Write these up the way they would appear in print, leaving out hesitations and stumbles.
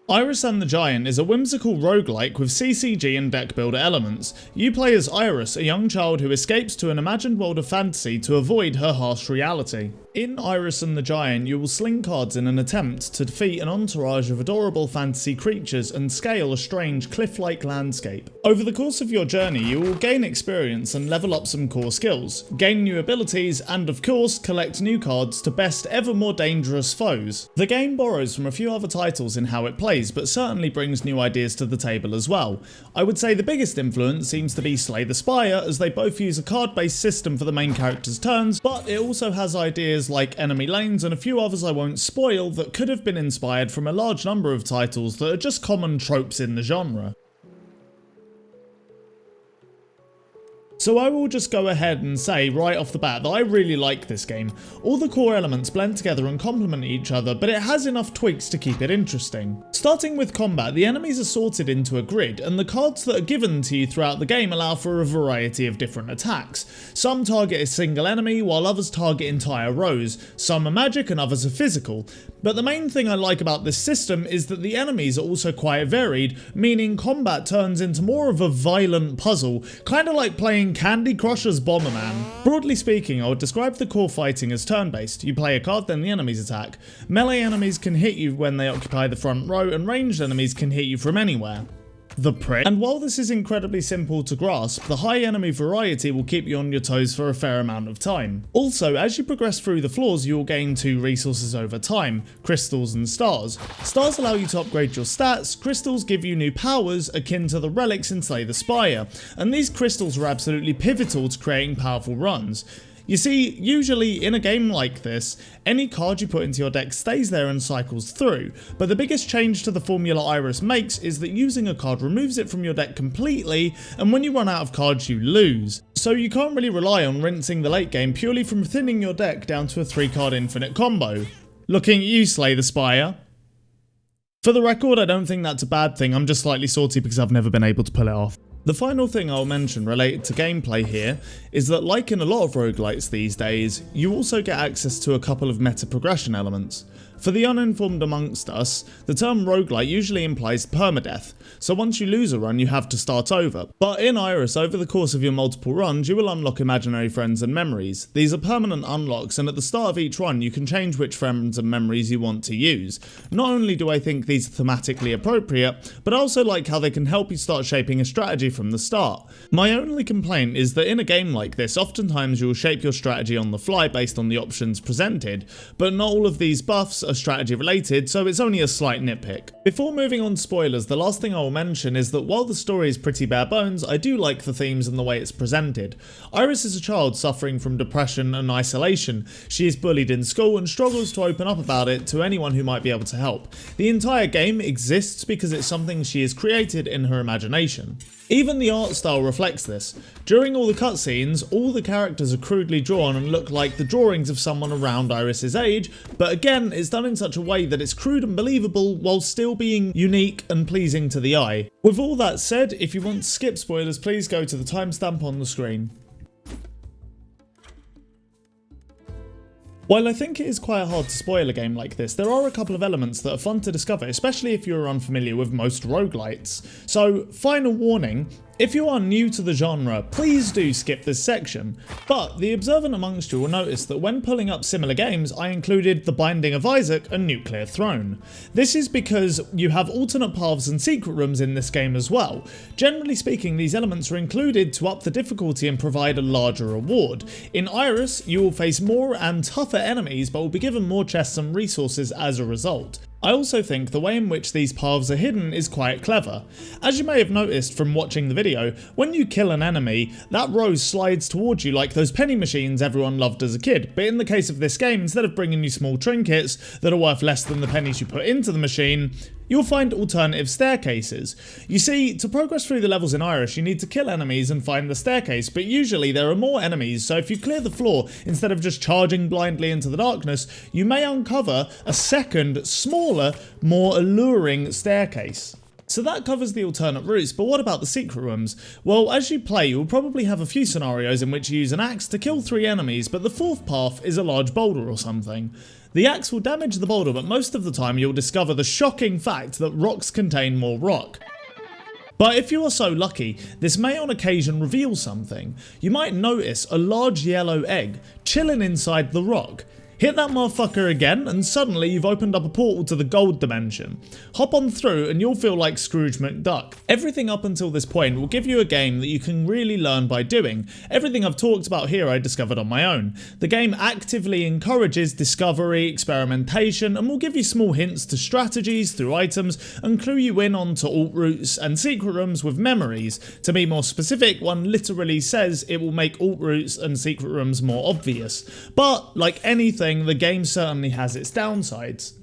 Iris and the Giant is a whimsical roguelike with CCG and deck builder elements. You play as Iris, a young child who escapes to an imagined world of fantasy to avoid her harsh reality. In Iris and the Giant, you will sling cards in an attempt to defeat an entourage of adorable fantasy creatures and scale a strange cliff-like landscape. Over the course of your journey, you will gain experience and level up some core skills, gain new abilities, and of course, collect new cards to best ever more dangerous foes. The game borrows from a few other titles in how it plays, but certainly brings new ideas to the table as well. I would say the biggest influence seems to be Slay the Spire, as they both use a card-based system for the main character's turns, but it also has ideas like enemy lanes and a few others I won't spoil that could have been inspired from a large number of titles that are just common tropes in the genre. So I will just go ahead and say right off the bat that I really like this game. All the core elements blend together and complement each other, but it has enough tweaks to keep it interesting. Starting with combat, the enemies are sorted into a grid, and the cards that are given to you throughout the game allow for a variety of different attacks. Some target a single enemy, while others target entire rows. Some are magic and others are physical. But the main thing I like about this system is that the enemies are also quite varied, meaning combat turns into more of a violent puzzle, kinda like playing Candy Crush as Bomberman. Broadly speaking, I would describe the core fighting as turn-based. You play a card, then the enemies attack. Melee enemies can hit you when they occupy the front row, and ranged enemies can hit you from anywhere. The prick. And while this is incredibly simple to grasp, the high enemy variety will keep you on your toes for a fair amount of time. Also, as you progress through the floors, you will gain 2 resources over time, crystals and stars. Stars allow you to upgrade your stats, crystals give you new powers akin to the relics in Slay the Spire, and these crystals are absolutely pivotal to creating powerful runs. You see, usually in a game like this, any card you put into your deck stays there and cycles through, but the biggest change to the formula Iris makes is that using a card removes it from your deck completely, and when you run out of cards you lose. So you can't really rely on rinsing the late game purely from thinning your deck down to a 3-card infinite combo. Looking at you, Slay the Spire. For the record, I don't think that's a bad thing, I'm just slightly salty because I've never been able to pull it off. The final thing I'll mention related to gameplay here is that, like in a lot of roguelites these days, you also get access to a couple of meta progression elements. For the uninformed amongst us, the term roguelite usually implies permadeath, so once you lose a run you have to start over. But in Iris, over the course of your multiple runs, you will unlock imaginary friends and memories. These are permanent unlocks, and at the start of each run you can change which friends and memories you want to use. Not only do I think these are thematically appropriate, but I also like how they can help you start shaping a strategy from the start. My only complaint is that in a game like this, oftentimes you will shape your strategy on the fly based on the options presented, but not all of these buffs are strategy related, so it's only a slight nitpick. Before moving on to spoilers, the last thing I will mention is that while the story is pretty bare bones, I do like the themes and the way it's presented. Iris is a child suffering from depression and isolation. She is bullied in school and struggles to open up about it to anyone who might be able to help. The entire game exists because it's something she has created in her imagination. Even the art style reflects this. During all the cutscenes, all the characters are crudely drawn and look like the drawings of someone around Iris's age, but again, it's done in such a way that it's crude and believable while still being unique and pleasing to the eye. With all that said, if you want to skip spoilers, please go to the timestamp on the screen. While I think it is quite hard to spoil a game like this, there are a couple of elements that are fun to discover, especially if you're unfamiliar with most roguelites. So, final warning, if you are new to the genre, please do skip this section. But the observant amongst you will notice that when pulling up similar games, I included The Binding of Isaac and Nuclear Throne. This is because you have alternate paths and secret rooms in this game as well. Generally speaking, these elements are included to up the difficulty and provide a larger reward. In Iris, you will face more and tougher enemies, but will be given more chests and resources as a result. I also think the way in which these paths are hidden is quite clever. As you may have noticed from watching the video, when you kill an enemy, that row slides towards you like those penny machines everyone loved as a kid, but in the case of this game, instead of bringing you small trinkets that are worth less than the pennies you put into the machine, you'll find alternative staircases. You see, to progress through the levels in Iris, you need to kill enemies and find the staircase, but usually there are more enemies, so if you clear the floor instead of just charging blindly into the darkness, you may uncover a second, smaller, more alluring staircase. So that covers the alternate routes, but what about the secret rooms? Well, as you play, you'll probably have a few scenarios in which you use an axe to kill 3 enemies, but the fourth path is a large boulder or something. The axe will damage the boulder, but most of the time you'll discover the shocking fact that rocks contain more rock. But if you are so lucky, this may on occasion reveal something. You might notice a large yellow egg chilling inside the rock. Hit that motherfucker again and suddenly you've opened up a portal to the gold dimension. Hop on through and you'll feel like Scrooge McDuck. Everything up until this point will give you a game that you can really learn by doing. Everything I've talked about here I discovered on my own. The game actively encourages discovery, experimentation, and will give you small hints to strategies through items and clue you in onto alt routes and secret rooms with memories. To be more specific, one literally says it will make alt routes and secret rooms more obvious. But like anything, the game certainly has its downsides.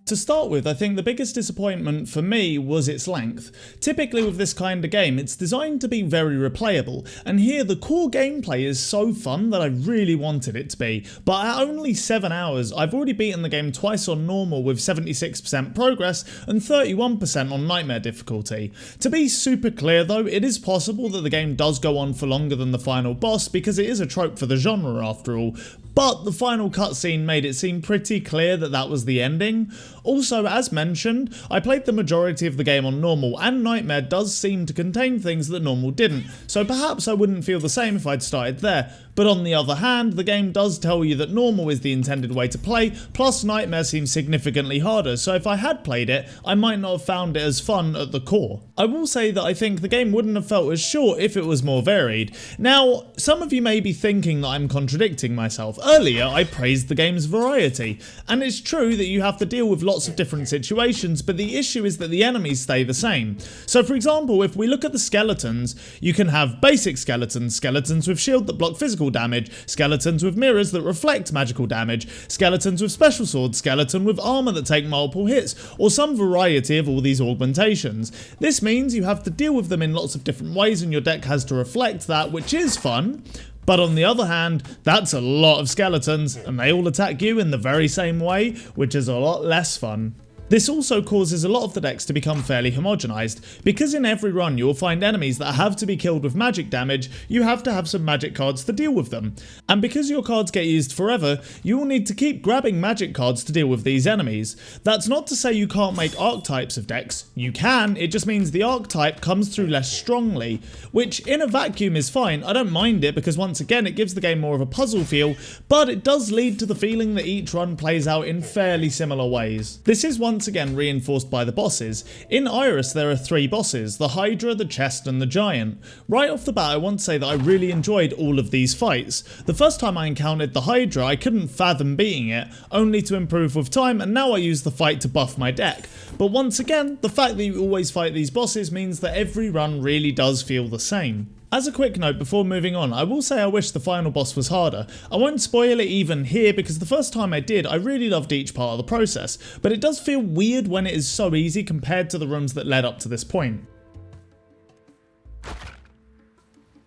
To start with, I think the biggest disappointment for me was its length. Typically with this kind of game, it's designed to be very replayable, and here the core gameplay is so fun that I really wanted it to be, but at only 7 hours, I've already beaten the game twice on normal with 76% progress and 31% on nightmare difficulty. To be super clear though, it is possible that the game does go on for longer than the final boss because it is a trope for the genre after all, but the final cutscene made it seem pretty clear that that was the ending. Also, as mentioned, I played the majority of the game on normal, and Nightmare does seem to contain things that normal didn't, so perhaps I wouldn't feel the same if I'd started there. But on the other hand, the game does tell you that normal is the intended way to play, plus Nightmare seems significantly harder, so if I had played it, I might not have found it as fun at the core. I will say that I think the game wouldn't have felt as short if it was more varied. Now, some of you may be thinking that I'm contradicting myself. Earlier, I praised the game's variety, and it's true that you have to deal with lots of different situations, but the issue is that the enemies stay the same. So for example, if we look at the skeletons, you can have basic skeletons, skeletons with shield that block physical damage, skeletons with mirrors that reflect magical damage, skeletons with special swords, skeleton with armor that take multiple hits, or some variety of all these augmentations. This means you have to deal with them in lots of different ways and your deck has to reflect that, which is fun. But on the other hand, that's a lot of skeletons and they all attack you in the very same way, which is a lot less fun. This also causes a lot of the decks to become fairly homogenized, because in every run you will find enemies that have to be killed with magic damage, you have to have some magic cards to deal with them. And because your cards get used forever, you will need to keep grabbing magic cards to deal with these enemies. That's not to say you can't make archetypes of decks, you can, it just means the archetype comes through less strongly, which in a vacuum is fine. I don't mind it because once again it gives the game more of a puzzle feel, but it does lead to the feeling that each run plays out in fairly similar ways. This is once again reinforced by the bosses. In Iris there are 3 bosses, the Hydra, the Chest and the Giant. Right off the bat I want to say that I really enjoyed all of these fights. The first time I encountered the Hydra I couldn't fathom beating it, only to improve with time, and now I use the fight to buff my deck. But once again, the fact that you always fight these bosses means that every run really does feel the same. As a quick note before moving on, I will say I wish the final boss was harder. I won't spoil it even here because the first time I did, I really loved each part of the process, but it does feel weird when it is so easy compared to the rooms that led up to this point.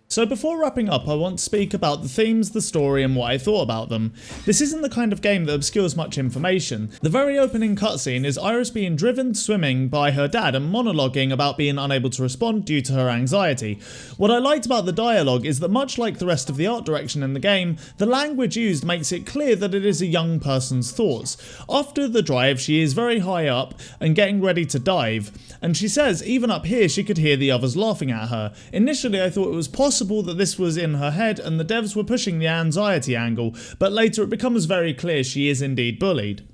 So before wrapping up, I want to speak about the themes, the story and what I thought about them. This isn't the kind of game that obscures much information. The very opening cutscene is Iris being driven swimming by her dad and monologuing about being unable to respond due to her anxiety. What I liked about the dialogue is that much like the rest of the art direction in the game, the language used makes it clear that it is a young person's thoughts. After the drive, she is very high up and getting ready to dive, and she says even up here she could hear the others laughing at her. Initially I thought it was possible that this was in her head and the devs were pushing the anxiety angle, but later it becomes very clear she is indeed bullied.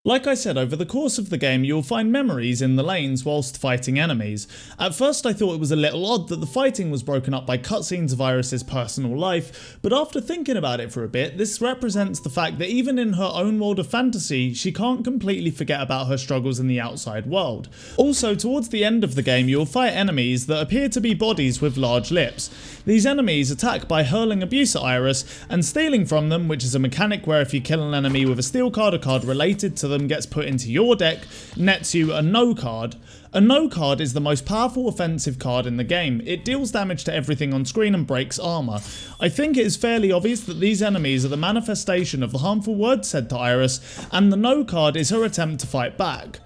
Like I said, over the course of the game you'll find memories in the lanes whilst fighting enemies. At first I thought it was a little odd that the fighting was broken up by cutscenes of Iris's personal life, but after thinking about it for a bit, this represents the fact that even in her own world of fantasy, she can't completely forget about her struggles in the outside world. Also, towards the end of the game you'll fight enemies that appear to be bodies with large lips. These enemies attack by hurling abuse at Iris and stealing from them, which is a mechanic where if you kill an enemy with a steal card, a card related to them gets put into your deck, nets you a no card. A no card is the most powerful offensive card in the game. It deals damage to everything on screen and breaks armor. I think it is fairly obvious that these enemies are the manifestation of the harmful words said to Iris, and the no card is her attempt to fight back.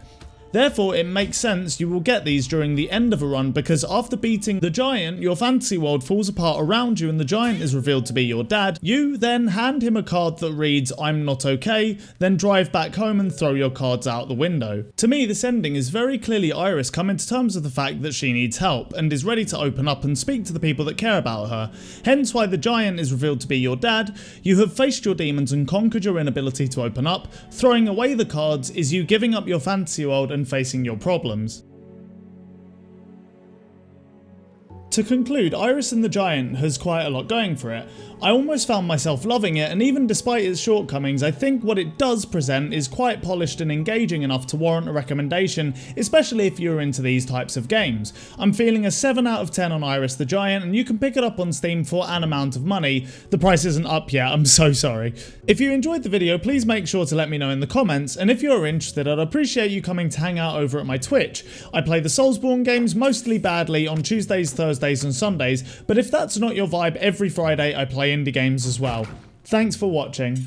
Therefore, it makes sense you will get these during the end of a run, because after beating the giant, your fantasy world falls apart around you and the giant is revealed to be your dad. You then hand him a card that reads, "I'm not okay," then drive back home and throw your cards out the window. To me, this ending is very clearly Iris coming to terms with the fact that she needs help and is ready to open up and speak to the people that care about her. Hence why the giant is revealed to be your dad. You have faced your demons and conquered your inability to open up. Throwing away the cards is you giving up your fantasy world and facing your problems. To conclude, Iris and the Giant has quite a lot going for it. I almost found myself loving it, and even despite its shortcomings, I think what it does present is quite polished and engaging enough to warrant a recommendation, especially if you're into these types of games. I'm feeling a 7 out of 10 on Iris the Giant, and you can pick it up on Steam for an amount of money. The price isn't up yet, I'm so sorry. If you enjoyed the video, please make sure to let me know in the comments, and if you're interested, I'd appreciate you coming to hang out over at my Twitch. I play the Soulsborne games mostly badly on Tuesdays, Thursdays and Sundays, but if that's not your vibe, every Friday I play indie games as well. Thanks for watching.